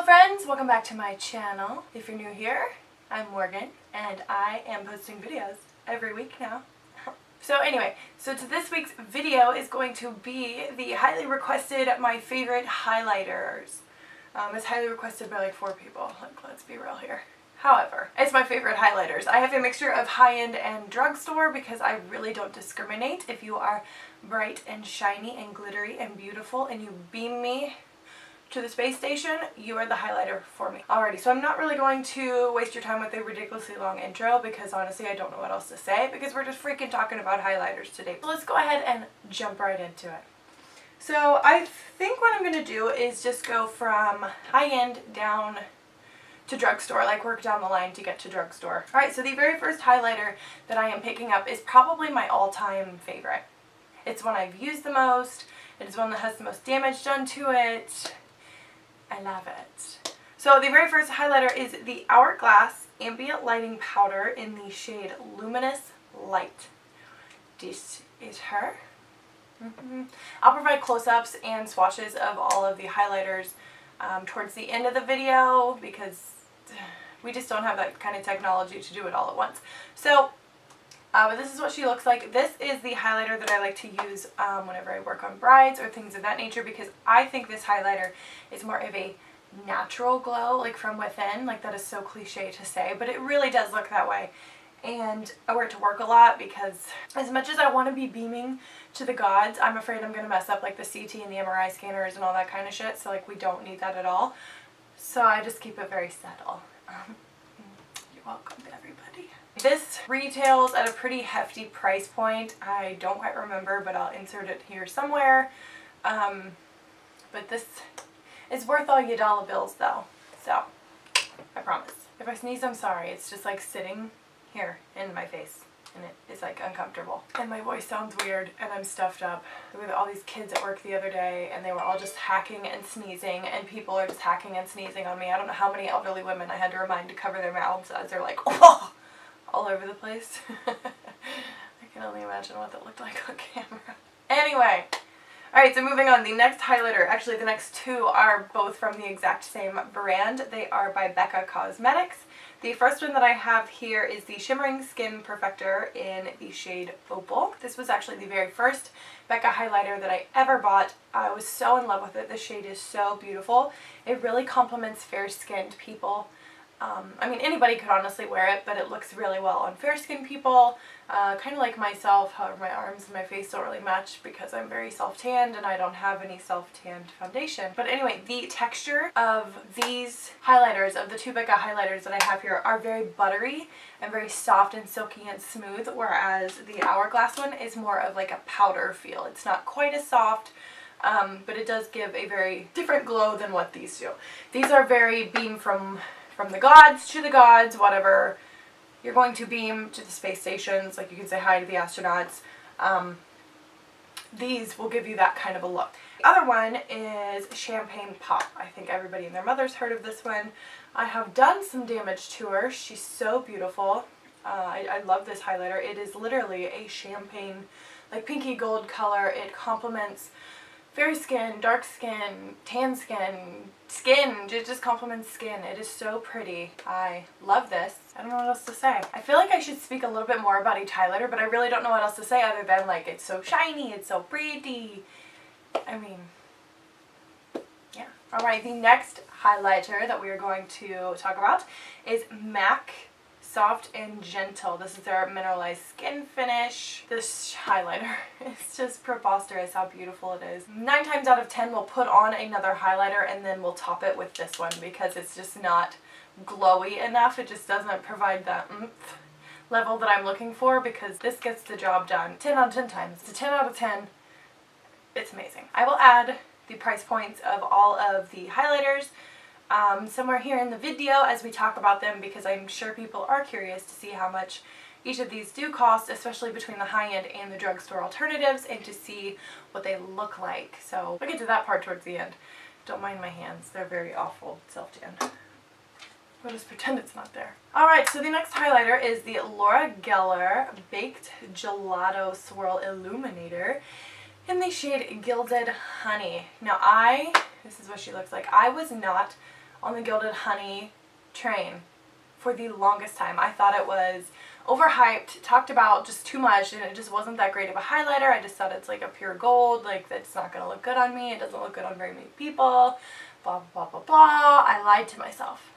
friends, welcome back to my channel. If you're new here, I'm Morgan and I am posting videos every week now. So this week's video is going to be the highly requested my favorite highlighters. It's highly requested by like 4 people, like let's be real here. However, it's my favorite highlighters. I have a mixture of high-end and drugstore because I really don't discriminate. If you are bright and shiny and glittery and beautiful and you beam me to the space station, you are the highlighter for me. Alrighty, so I'm not really going to waste your time with a ridiculously long intro because honestly I don't know what else to say because we're just freaking talking about highlighters today. So let's go ahead and jump right into it. So I think what I'm going to do is just go from high-end down to drugstore, like work down the line to get to drugstore. Alright, so the very first highlighter that I am picking up is probably my all-time favorite. It's one I've used the most. It is one that has the most damage done to it. I love it. So the very first highlighter is the Hourglass Ambient Lighting Powder in the shade Luminous Light. This is her. I'll provide close-ups and swatches of all of the highlighters towards the end of the video because we just don't have that kind of technology to do it all at once. So but this is what she looks like. This is the highlighter that I like to use whenever I work on brides or things of that nature because I think this highlighter is more of a natural glow, like from within. Like that is so cliche to say, but it really does look that way. And I wear it to work a lot because as much as I want to be beaming to the gods, I'm afraid I'm going to mess up like the CT and the MRI scanners and all that kind of shit. So like we don't need that at all. So I just keep it very subtle. You're welcome, everybody. This retails at a pretty hefty price point. I don't quite remember, but I'll insert it here somewhere. But this is worth all your dollar bills though. So, I promise. If I sneeze, I'm sorry. It's just like sitting here in my face. And it is like uncomfortable. And my voice sounds weird and I'm stuffed up. There were all these kids at work the other day and they were all just hacking and sneezing and people are just hacking and sneezing on me. I don't know how many elderly women I had to remind to cover their mouths as they're like, oh! All over the place. I can only imagine what that looked like on camera. Anyway, alright, so moving on. The next highlighter, actually the next 2 are both from the exact same brand. They are by Becca Cosmetics. The first one that I have here is the Shimmering Skin Perfector in the shade Opal. This was actually the very first Becca highlighter that I ever bought. I was so in love with it. The shade is so beautiful. It really complements fair-skinned people. I mean, anybody could honestly wear it, but it looks really well on fair-skinned people, kind of like myself. However, my arms and my face don't really match because I'm very self-tanned and I don't have any self-tanned foundation. But anyway, the texture of these highlighters, of the 2 Becca highlighters that I have here, are very buttery and very soft and silky and smooth, whereas the Hourglass one is more of like a powder feel. It's not quite as soft, but it does give a very different glow than what these do. These are very beam from the gods to the gods, whatever. You're going to beam to the space stations, like you can say hi to the astronauts. These will give you that kind of a look. The other one is Champagne Pop. I think everybody and their mother's heard of this one. I have done some damage to her. She's so beautiful. I love this highlighter. It is literally a champagne, like pinky gold color. It complements fair skin, dark skin, tan skin, it just complements skin. It is so pretty. I love this. I don't know what else to say. I feel like I should speak a little bit more about each highlighter, but I really don't know what else to say other than like it's so shiny, it's so pretty. I mean, yeah. Alright, the next highlighter that we are going to talk about is MAC Soft and Gentle. This is their mineralized skin finish. This highlighter is just preposterous how beautiful it is. 9 times out of 10 we'll put on another highlighter and then we'll top it with this one because it's just not glowy enough. It just doesn't provide that oomph level that I'm looking for because this gets the job done 10 out of 10 times. It's a 10 out of 10. It's amazing. I will add the price points of all of the highlighters somewhere here in the video as we talk about them because I'm sure people are curious to see how much each of these do cost, especially between the high-end and the drugstore alternatives, and to see what they look like. So we'll get to that part towards the end. Don't mind my hands, they're very awful self-tan. We'll just pretend it's not there. Alright, so the next highlighter is the Laura Geller Baked Gelato Swirl Illuminator in the shade Gilded Honey. Now this is what she looks like. I was not on the Gilded Honey train for the longest time. I thought it was overhyped, talked about just too much, and it just wasn't that great of a highlighter. I just thought it's like a pure gold, like that's not going to look good on me. It doesn't look good on very many people, blah, blah, blah, blah. I lied to myself.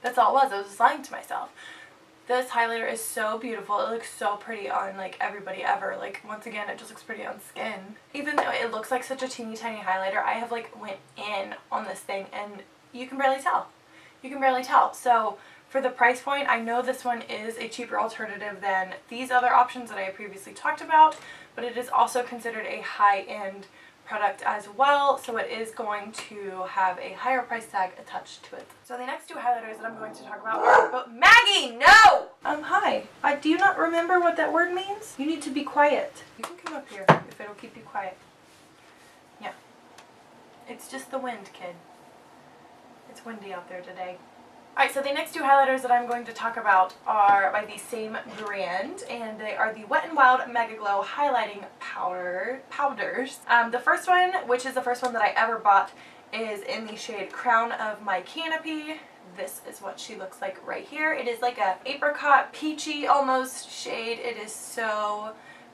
That's all it was. I was just lying to myself. This highlighter is so beautiful. It looks so pretty on like everybody ever. Like once again, it just looks pretty on skin. Even though it looks like such a teeny tiny highlighter, I have like went in on this thing and you can barely tell. You can barely tell. So for the price point, I know this one is a cheaper alternative than these other options that I previously talked about, but it is also considered a high-end product as well, so it is going to have a higher price tag attached to it. So the next two highlighters that I'm going to talk about are Maggie, no! Hi. Do you not remember what that word means? You need to be quiet. You can come up here if it'll keep you quiet. Yeah. It's just the wind, kid. It's windy out there today. Alright, so the next two highlighters that I'm going to talk about are by the same brand, and they are the Wet n Wild Mega Glow Highlighting Powders. The first one, which is the first one that I ever bought, is in the shade Crown of My Canopy. This is what she looks like right here. It is like a apricot, peachy almost shade. It is so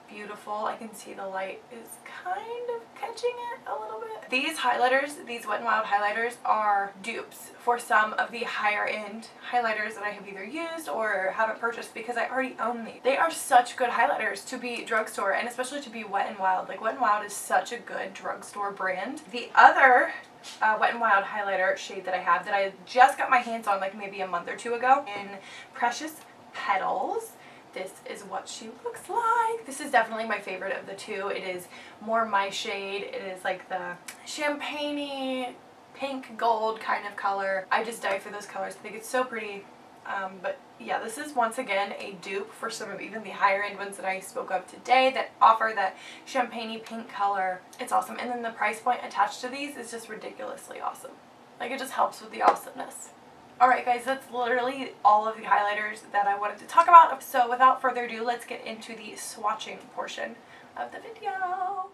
beautiful. I can see the light is kind of catching it a little bit. These highlighters, these Wet n Wild highlighters, are dupes for some of the higher end highlighters that I have either used or haven't purchased because I already own these. They are such good highlighters to be drugstore, and especially to be Wet n Wild. Like Wet n Wild is such a good drugstore brand. The other Wet n Wild highlighter shade that I have that I just got my hands on like maybe a month or two ago in Precious Petals. This is what she looks like. This is definitely my favorite of the two. It is more my shade. It is like the champagne-y, pink gold kind of color. I just die for those colors. I think it's so pretty. But yeah, this is once again a dupe for some of even the higher end ones that I spoke of today that offer that champagne-y pink color. It's awesome. And then the price point attached to these is just ridiculously awesome. Like it just helps with the awesomeness. Alright guys, that's literally all of the highlighters that I wanted to talk about. So without further ado, let's get into the swatching portion of the video.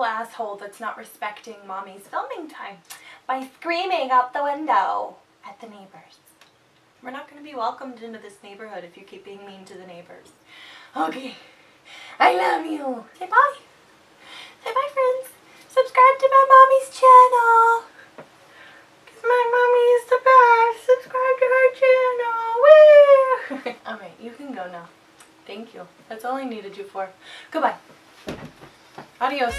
Asshole that's not respecting mommy's filming time by screaming out the window at the neighbors. We're not going to be welcomed into this neighborhood if you keep being mean to the neighbors. Okay, I love you. Say bye. Say bye, friends. Subscribe to my mommy's channel. Because my mommy is the best. Subscribe to her channel. Woo! Alright, you can go now. Thank you. That's all I needed you for. Goodbye. Adios.